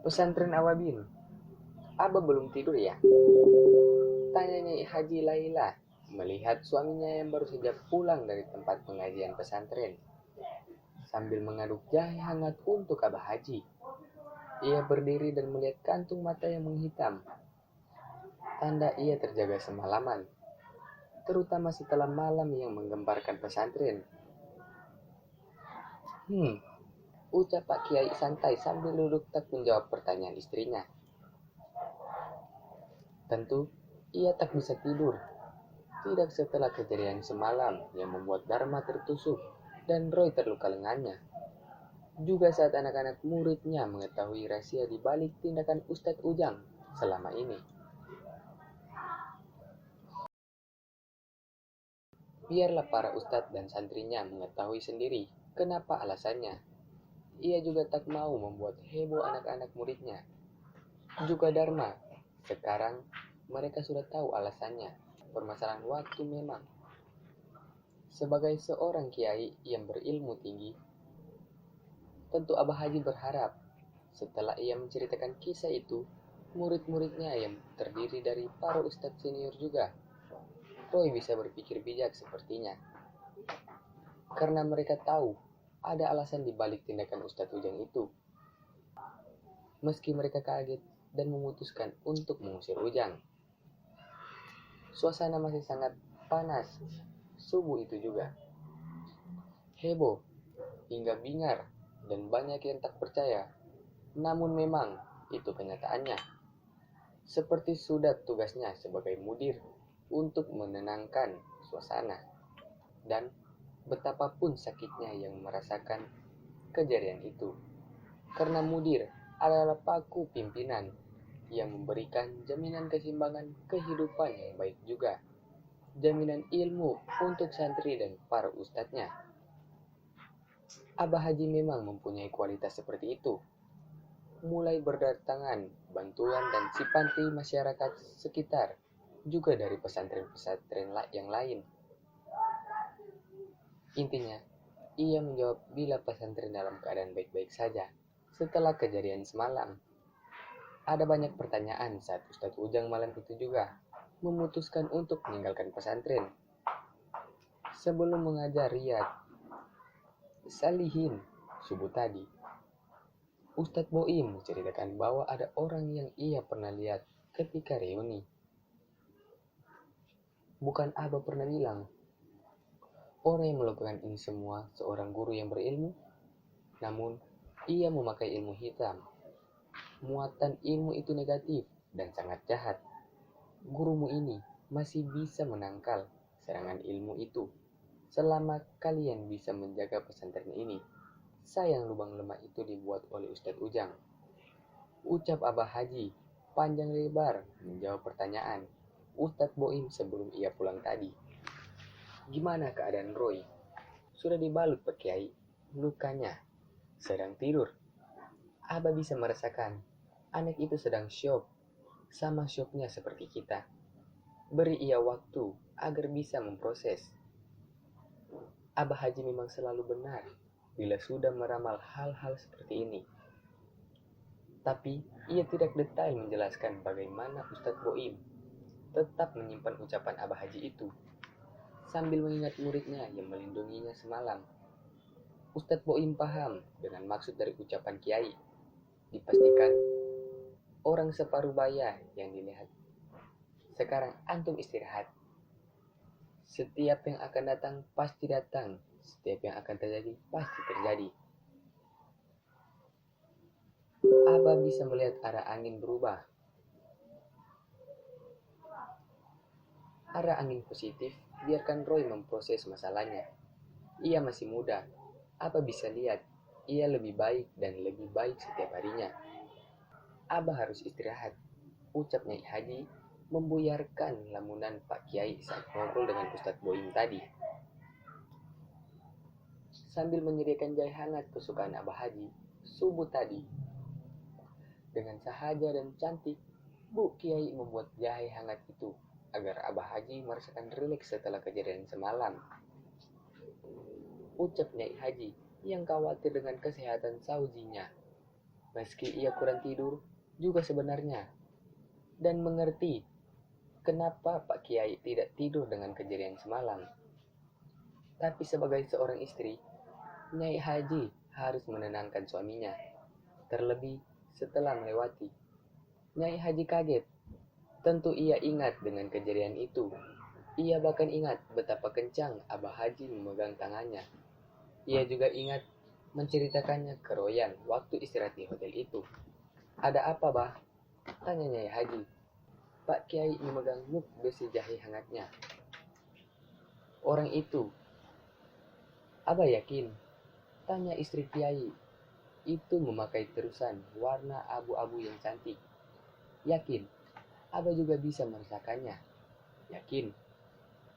Pesantren Awabin, Abah belum tidur ya? Tanya Nyai Haji Laila, melihat suaminya yang baru saja pulang dari tempat pengajian pesantren. Sambil mengaduk jahe hangat untuk Abah Haji, ia berdiri dan melihat kantung mata yang menghitam. Tanda ia terjaga semalaman, terutama setelah malam yang menggemparkan pesantren. Ucap Pak Kiai santai sambil duduk tak menjawab pertanyaan istrinya. Tentu, ia tak bisa tidur. Tidak setelah kejadian semalam yang membuat Dharma tertusuk dan Roy terluka lengannya. Juga saat anak-anak muridnya mengetahui rahasia di balik tindakan Ustadz Ujang selama ini. Biarlah para ustadz dan santrinya mengetahui sendiri kenapa alasannya. Ia juga tak mau membuat heboh anak-anak muridnya. Juga Dharma. Sekarang mereka sudah tahu alasannya. Permasalahan waktu memang. Sebagai seorang kiai yang berilmu tinggi, tentu Abah Haji berharap setelah ia menceritakan kisah itu, murid-muridnya yang terdiri dari para ustadz senior juga, Roy bisa berpikir bijak sepertinya. Karena mereka tahu ada alasan di balik tindakan Ustadz Ujang itu. Meski mereka kaget dan memutuskan untuk mengusir Ujang. Suasana masih sangat panas subuh itu juga. Heboh, hingga bingar, dan banyak yang tak percaya. Namun memang itu kenyataannya. Seperti sudah tugasnya sebagai mudir untuk menenangkan suasana. Dan betapapun sakitnya yang merasakan kejadian itu. Karena mudir adalah paku pimpinan yang memberikan jaminan keseimbangan kehidupan yang baik juga. Jaminan ilmu untuk santri dan para ustadznya. Abah Haji memang mempunyai kualitas seperti itu. Mulai berdatangan bantuan dan simpati masyarakat sekitar, juga dari pesantren-pesantren yang lain. Intinya, ia menjawab bila pesantren dalam keadaan baik-baik saja setelah kejadian semalam. Ada banyak pertanyaan saat Ustadz Ujang malam itu juga memutuskan untuk meninggalkan pesantren. Sebelum mengajar Riyad Salihin subuh tadi, Ustadz Boim menceritakan bahwa ada orang yang ia pernah lihat ketika reuni. Bukan Abah pernah bilang, orang yang melakukan ini semua seorang guru yang berilmu, namun ia memakai ilmu hitam. Muatan ilmu itu negatif dan sangat jahat. Gurumu ini masih bisa menangkal serangan ilmu itu selama kalian bisa menjaga pesantren ini. Sayang lubang lemah itu dibuat oleh Ustadz Ujang. Ucap Abah Haji panjang lebar menjawab pertanyaan Ustadz Boim sebelum ia pulang tadi. Gimana keadaan Roy? Sudah dibalut Pak Kiai. Lukanya sedang tidur. Abah bisa merasakan anak itu sedang syok. Sama syoknya seperti kita. Beri ia waktu agar bisa memproses. Abah Haji memang selalu benar bila sudah meramal hal-hal seperti ini. Tapi ia tidak detail menjelaskan bagaimana Ustadz Boim tetap menyimpan ucapan Abah Haji itu sambil mengingat muridnya yang melindunginya semalam. Ustadz Boim paham dengan maksud dari ucapan Kiai. Dipastikan orang separuh baya yang dilihat. Sekarang antum istirahat. Setiap yang akan datang pasti datang. Setiap yang akan terjadi pasti terjadi. Abah bisa melihat arah angin berubah. Arah angin positif, biarkan Roy memproses masalahnya. Ia masih muda. Abah bisa lihat, ia lebih baik dan lebih baik setiap harinya. Abah harus istirahat. Ucap Nyai Haji membuyarkan lamunan Pak Kiai saat ngobrol dengan Ustadz Boim tadi. Sambil menyediakan jahe hangat kesukaan Abah Haji subuh tadi. Dengan sahaja dan cantik, Bu Kiai membuat jahe hangat itu agar Abah Haji merasakan rileks setelah kejadian semalam. Ucap Nyai Haji yang khawatir dengan kesehatan saujinya. meski ia kurang tidur juga sebenarnya, dan mengerti kenapa Pak Kiai tidak tidur dengan kejadian semalam. Tapi sebagai seorang istri, Nyai Haji harus menenangkan suaminya, terlebih setelah melewati. Nyai Haji kaget. Tentu ia ingat dengan kejadian itu. Ia bahkan ingat betapa kencang Abah Haji memegang tangannya. Ia juga ingat menceritakannya ke Royan waktu istirahat di hotel itu. Ada apa, Bah? Tanya Nyai Haji. Pak Kiai memegang muk besi jahe hangatnya. Orang itu. Abah yakin? Tanya istri Kiai. Itu memakai terusan warna abu-abu yang cantik. Yakin? Abah juga bisa merasakannya. Yakin?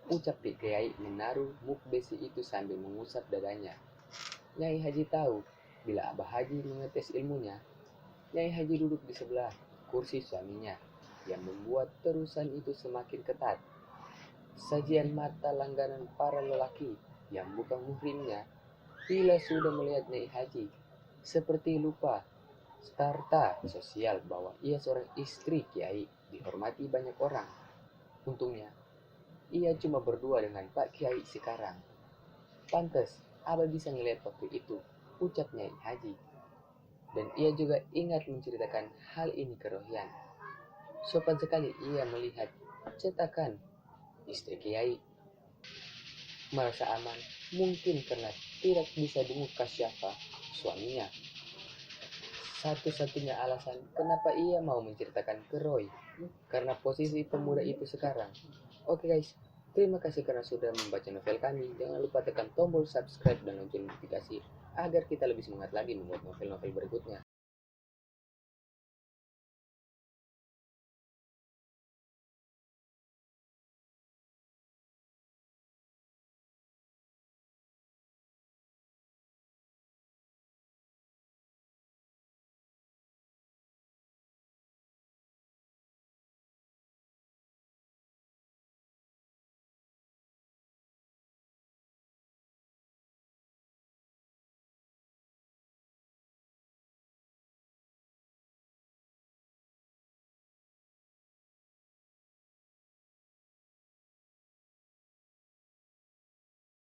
Ucap Pak Kiai menaruh muk besi itu sambil mengusap dadanya. Nyai Haji tahu bila Abah Haji mengetes ilmunya. Nyai Haji duduk di sebelah kursi suaminya yang membuat terusan itu semakin ketat. Sajian mata langganan para lelaki yang bukan muhrimnya bila sudah melihat Nyai Haji seperti lupa starta sosial bahwa ia seorang istri Kiai dihormati banyak orang. Untungnya ia cuma berdua dengan Pak Kiai sekarang. Pantes Abah bisa ngeliat waktu itu, ucap Nyai Haji. Dan ia juga ingat menceritakan hal ini ke Rohyan. Sopan sekali ia melihat cetakan istri Kiai. Merasa aman, mungkin karena tidak bisa jenguk Kasyafa, suaminya. Satu-satunya alasan kenapa ia mau menceritakan ke Roy, karena posisi pemuda itu sekarang. Oke guys, terima kasih karena sudah membaca novel kami. Jangan lupa tekan tombol subscribe dan lonceng notifikasi agar kita lebih semangat lagi membuat novel-novel berikutnya.